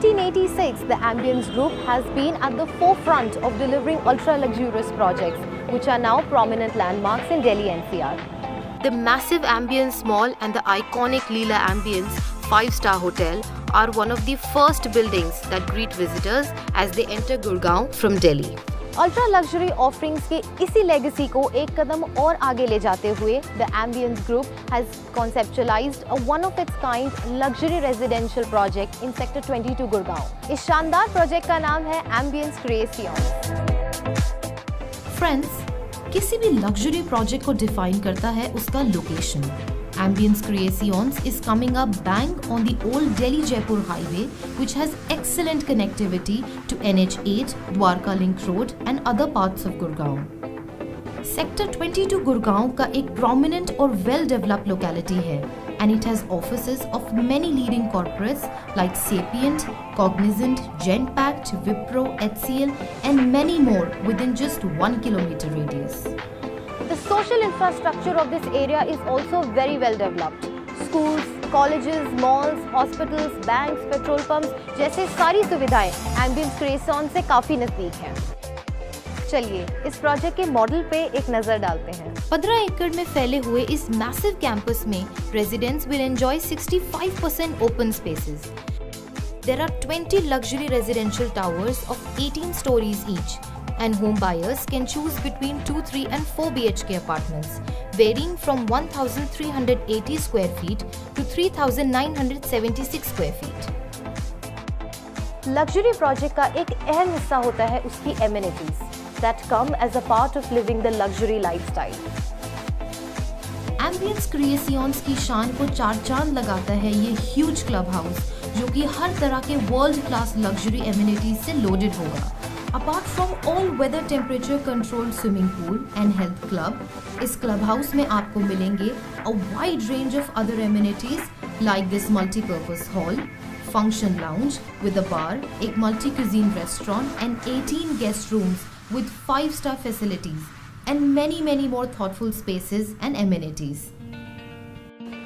1986, the Ambience Group has been at the forefront of delivering ultra-luxurious projects, which are now prominent landmarks in Delhi NCR. The massive Ambience Mall and the iconic Leela Ambience 5-star hotel are one of the first buildings that greet visitors as they enter Gurgaon from Delhi. Ultra luxury offerings के इसी legacy को एक कदम और आगे ले जाते हुए the Ambience Group has conceptualised a one of its kind luxury residential project in sector 22 Gurgaon. इस शानदार प्रोजेक्ट का नाम है एम्बियंस क्रिएशंस। फ्रेंड्स, किसी भी लग्जरी प्रोजेक्ट को डिफाइन करता है उसका location. Ambience Creations is coming up bang on the old Delhi-Jaipur highway, which has excellent connectivity to NH8, Dwarka Link Road and other parts of Gurgaon. Sector 22 Gurgaon का एक prominent और well-developed locality है, and it has offices of many leading corporates like Sapient, Cognizant, Genpact, Wipro, HCL and many more within just 1 kilometer radius. The social infrastructure of this area is also very well developed. Schools, colleges, malls, hospitals, banks, petrol pumps जैसे सारी सुविधाएं Ambience Creations से काफी नजदीक हैं। चलिए इस project के मॉडल पे एक नजर डालते हैं। 15 एकड़ में फैले हुए इस मैसिव कैंपस में residents will enjoy 65% open spaces. There are 20 luxury residential towers of 18 stories each. And home buyers can choose between 2, 3 and 4 BHK apartments, varying from 1,380 square feet to 3,976 square feet. Luxury project का एक अहम हिस्सा होता है उसकी amenities that come as a part of living the luxury lifestyle. Ambience Creations की शान को चार चांद लगाता है ये huge club house, जो कि हर तरह के world class luxury amenities से loaded होगा. Apart from all-weather temperature-controlled swimming pool and health club, इस club house में आपको मिलेंगे a wide range of other amenities like this multi-purpose hall, function lounge with a bar, एक multi-cuisine restaurant and 18 guest rooms with 5-star facilities and many more thoughtful spaces and amenities.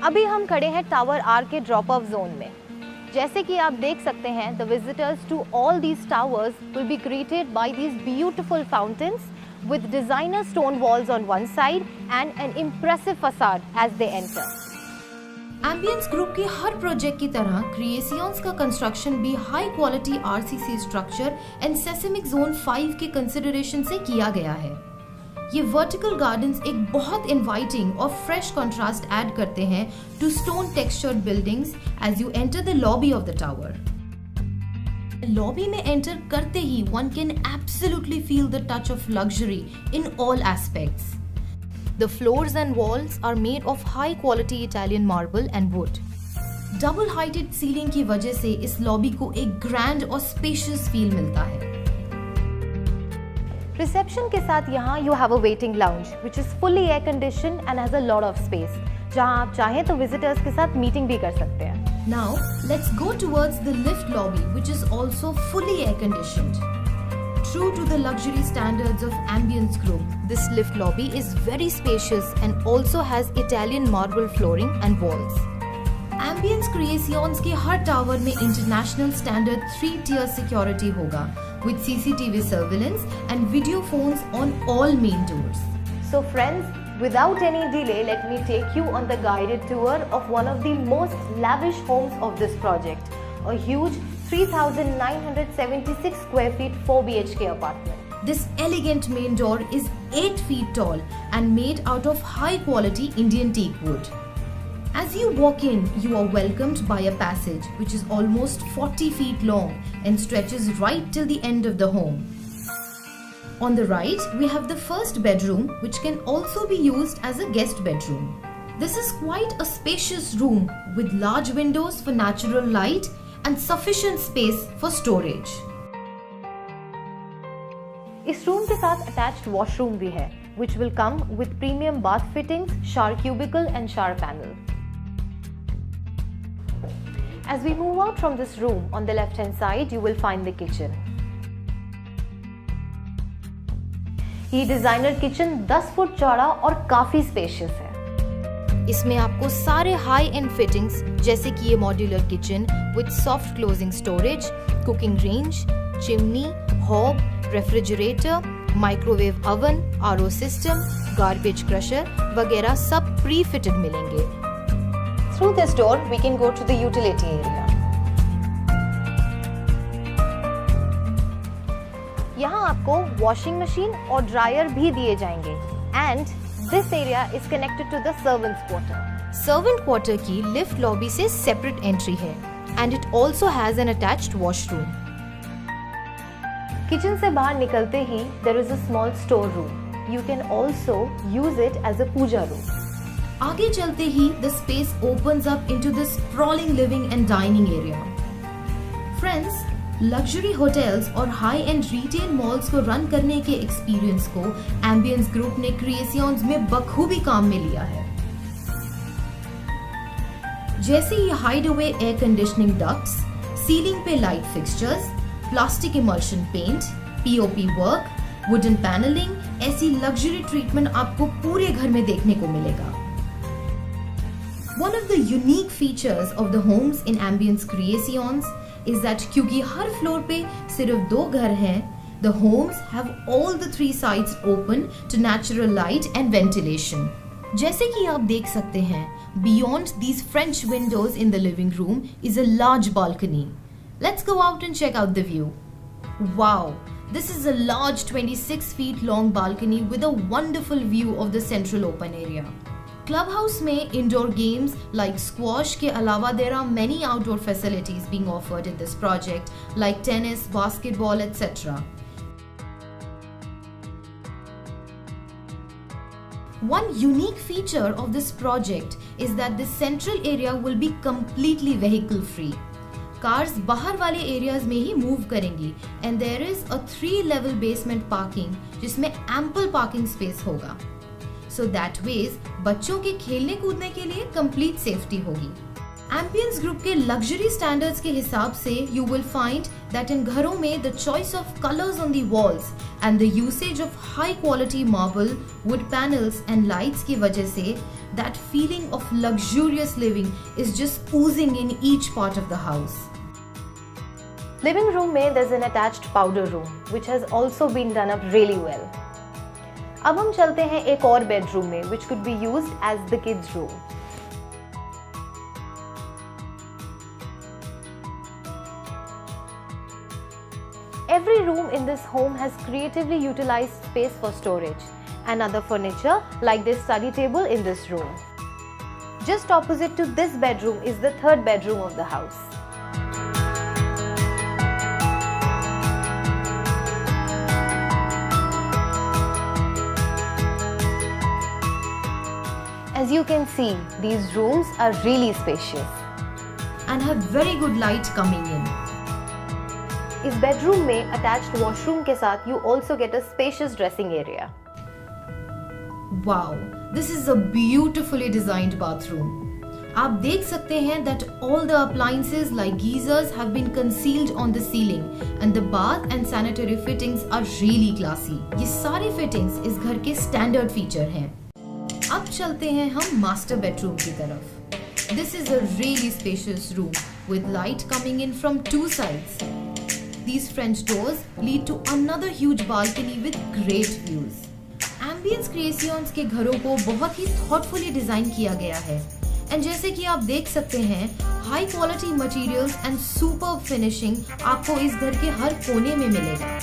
अभी हम खड़े हैं tower are के drop of zone में। जैसे कि आप देख सकते हैं, the visitors to all these towers will be greeted by these beautiful fountains with designer stone walls on one side and an impressive facade as they enter. Ambience Group के हर project की तरह Creations का construction भी high quality RCC structure and seismic zone 5 के consideration से किया गया है। ये वर्टिकल गार्डन्स एक बहुत इनवाइटिंग और फ्रेश कंट्रास्ट ऐड करते हैं to stone textured buildings as you enter the lobby of the tower. Lobby में एंटर करते ही one can absolutely feel the touch of luxury in all aspects. The floors and walls are made of high quality Italian marble and wood. Double heighted ceiling की वजह से इस lobby को एक grand और स्पेशियस फील मिलता है। Reception के साथ यहाँ you have a waiting lounge which is fully air conditioned and has a lot of space, जहाँ आप चाहें तो विजिटर्स के साथ मीटिंग भी कर सकते हैं। Now let's go towards the lift lobby which is also fully air conditioned. True to the luxury standards of Ambience Group, this lift lobby is very spacious and also has Italian marble flooring and walls. Ambience Creations के हर tower में international standard 3-tier security होगा with CCTV surveillance and video phones on all main doors. So friends, without any delay, let me take you on the guided tour of one of the most lavish homes of this project, a huge 3,976 square feet 4 BHK apartment. This elegant main door is 8 feet tall and made out of high quality Indian teak wood. As you walk in, you are welcomed by a passage which is almost 40 feet long and stretches right till the end of the home. On the right, we have the first bedroom which can also be used as a guest bedroom. This is quite a spacious room with large windows for natural light and sufficient space for storage. इस room के साथ attached washroom भी है which will come with premium bath fittings, shower cubicle and shower panel. As we move out from this room, on the left hand side you will find the kitchen. ये designer kitchen 10 foot चौड़ा और काफी spacious है। इसमें आपको सारे high and fittings जैसे कि ये modular kitchen with soft closing storage, cooking range, chimney, hob, refrigerator, microwave oven, RO system, garbage crusher वगैरह सब प्री फिटेड मिलेंगे। Through this door, we can go to the utility area. यहाँ आपको washing machine और dryer भी दिए जाएंगे and this area is connected to the servants quarter. Servant quarter की लिफ्ट लॉबी से सेपरेट एंट्री है and it also has an attached washroom. Kitchen से बाहर निकलते ही there is a small store room. You can also use it as a puja room. आगे चलते ही the space opens up into this sprawling living and dining area. Friends, luxury hotels और high and retail malls को run करने के experience को ambience group ने creations में बखूबी काम में लिया है। जैसे ये hide away air conditioning ducts, ceiling पे light fixtures, plastic emulsion paint, POP work, wooden panelling, ऐसी लग्जरी ट्रीटमेंट आपको पूरे घर में देखने को मिलेगा। One of the unique features of the homes in Ambience Creations is that क्योंकि हर फ्लोर पे सिर्फ 2 घर हैं, the homes have all the 3 sides open to natural light and ventilation. जैसे कि आप देख सकते हैं, beyond these French windows in the living room is a large balcony. Let's go out and check out the view. Wow, this is a large 26 feet long balcony with a wonderful view of the central open area. Clubhouse में indoor games like squash के अलावा there are many outdoor facilities being offered in this project like tennis, basketball etcetera. One unique feature of this project is that the central area will be completely vehicle free. Cars बाहर वाले areas में ही move करेंगी and there is a 3-level basement parking जिसमें ample parking space होगा। So that ways बच्चों के खेलने कूदने के लिए complete safety होगी। Ambience Group के luxury standards के हिसाब से you will find that in घरों में the choice of colors on the walls and the usage of high quality marble, wood panels and lights की वजह से that feeling of luxurious living is just oozing in each part of the house. Living room में there's an attached powder room which has also been done up really well. अब हम चलते हैं एक और बेडरूम में which could be used as the kids room. Every room in this home has creatively utilized space for storage and other furniture like this study table in this room. Just opposite to this bedroom is the 3rd bedroom of the house. As you can see, these rooms are really spacious and have very good light coming in. इस bedroom में attached washroom के साथ you also get a spacious dressing area. Wow, this is a beautifully designed bathroom. आप देख सकते हैं that all the appliances like geysers have been concealed on the ceiling and the bath and sanitary fittings are really classy. ये सारे fittings इस घर के standard feature हैं। अब चलते हैं हम मास्टर बेडरूम की तरफ। This is a really spacious room with light coming in from 2 sides. These French doors lead to another huge balcony with great views. Ambience Creations के घरों को बहुत ही thoughtfully डिजाइन किया गया है and जैसे कि आप देख सकते हैं, high quality materials and superb finishing आपको इस घर के हर कोने में मिलेगा।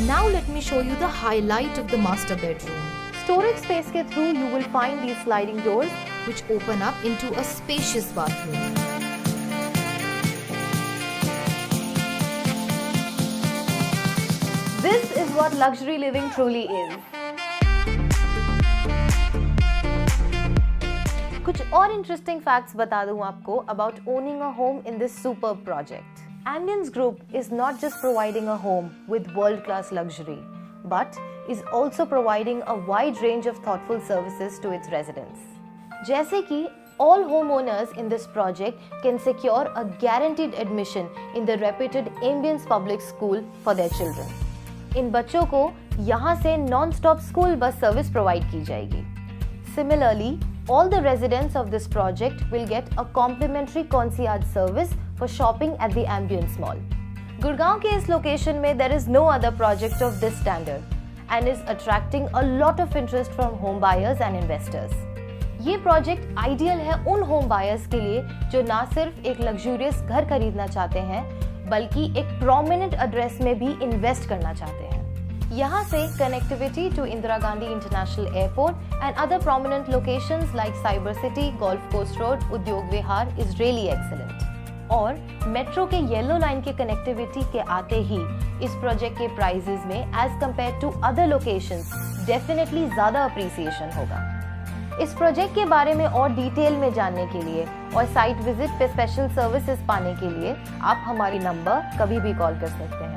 Now let me show you the highlight of the master bedroom. Storage space के through you will find these sliding doors which open up into a spacious bathroom. This is what luxury living truly is. कुछ और interesting facts बता दूं आपको about owning a home in this superb project. Ambience Group is not just providing a home with world-class luxury, but is also providing a wide range of thoughtful services to its residents. जैसे कि all homeowners in this project can secure a guaranteed admission in the reputed Ambience Public School for their children. इन बच्चों को यहाँ से non stop school bus service provide की जाएगी। Similarly, all the residents of this project will get a complimentary concierge service for shopping at the Ambience Mall. Gurgaon के इस location में there is no other project of this standard and is attracting a lot of interest from home buyers and investors. ये project ideal है उन home buyers के लिए जो ना सिर्फ एक लग्जूरियस घर खरीदना चाहते हैं बल्कि एक प्रोमिनेंट एड्रेस में भी इन्वेस्ट करना चाहते हैं। यहाँ से connectivity to Indira Gandhi International Airport and other prominent locations like Cyber City, Golf कोस्ट Road, Udyog Vihar is really excellent. और मेट्रो के येलो लाइन के कनेक्टिविटी के आते ही इस प्रोजेक्ट के प्राइसेस में as compared to other locations definitely ज्यादा अप्रिसिएशन होगा। इस प्रोजेक्ट के बारे में और डिटेल में जानने के लिए और साइट विजिट पे स्पेशल सर्विसेज पाने के लिए आप हमारी नंबर कभी भी कॉल कर सकते हैं।